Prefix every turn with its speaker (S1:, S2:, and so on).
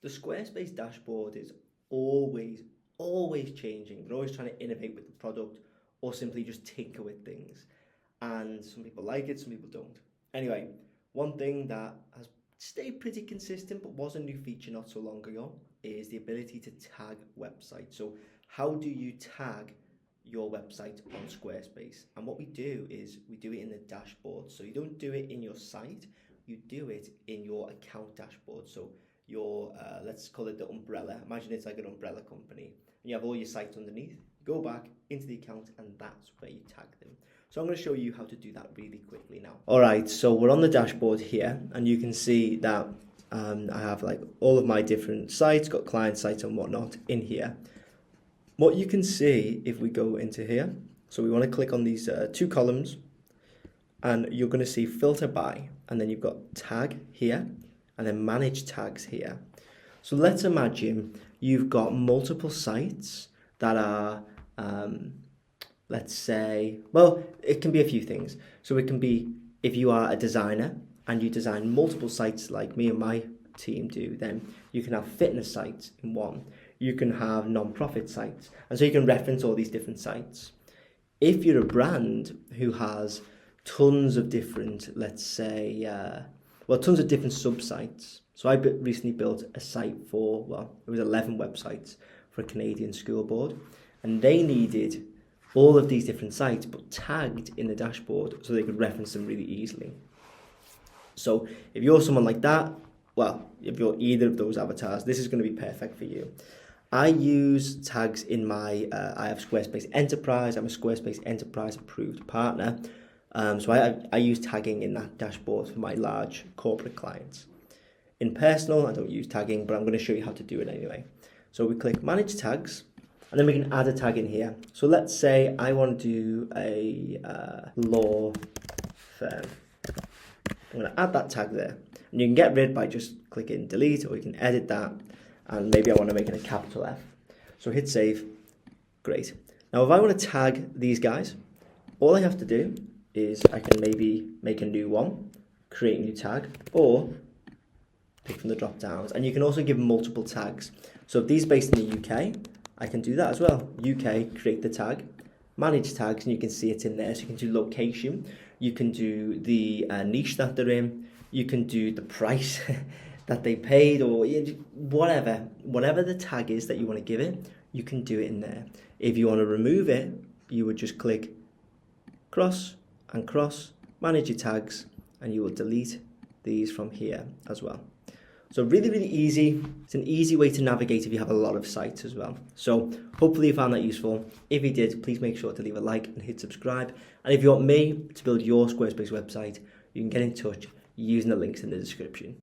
S1: The Squarespace dashboard is always changing. They're always trying to innovate with the product or simply just tinker with things. And some people like it, some people don't. Anyway, one thing that has stayed pretty consistent but was a new feature not so long ago is the ability to tag websites. So how do you tag your website on Squarespace? And what we do is we do it in the dashboard. So you don't do it in your site, you do it in your account dashboard. So your, let's call it the umbrella. Imagine it's like an umbrella company and you have all your sites underneath. Go back into the account and that's where you tag them. So I'm going to show you how to do that really quickly now. All right, so we're on the dashboard here and you can see that I have like all of my different sites, got client sites and whatnot in here. What you can see if we go into here, so we want to click on these two columns and you're going to see filter by, and then you've got tag here and then manage tags here. So let's imagine you've got multiple sites that are, let's say, well, it can be a few things. So it can be if you are a designer and you design multiple sites like me and my team do, then you can have fitness sites in one. You can have non-profit sites. And so you can reference all these different sites. If you're a brand who has tons of different, let's say, tons of different sub-sites. So I recently built a site for, it was 11 websites for a Canadian school board. And they needed all of these different sites, but tagged in the dashboard so they could reference them really easily. So if you're someone like that, if you're either of those avatars, this is going to be perfect for you. I use tags in my, I have Squarespace Enterprise, I'm a Squarespace Enterprise approved partner. So I use tagging in that dashboard for my large corporate clients. In personal, I don't use tagging, but I'm going to show you how to do it anyway. So we click Manage Tags, and then we can add a tag in here. So let's say I want to do a law firm. I'm going to add that tag there. And you can get rid by just clicking delete, or you can edit that. And maybe I want to make it a capital F. So hit save. Great. Now if I want to tag these guys, all I have to do is I can maybe make a new one, create a new tag, or pick from the drop downs. And you can also give multiple tags. So if these are based in the UK, I can do that as well. UK, create the tag, manage tags, and you can see it in there. So you can do location, you can do the niche that they're in, you can do the price that they paid, or whatever the tag is that you want to give it, you can do it in there. If you want to remove it, you would just click cross and cross, manage your tags, and you will delete these from here as well. So really easy. It's an easy way to navigate if you have a lot of sites as well. So hopefully you found that useful. If you did, please make sure to leave a like and hit subscribe. And if you want me to build your Squarespace website, you can get in touch using the links in the description.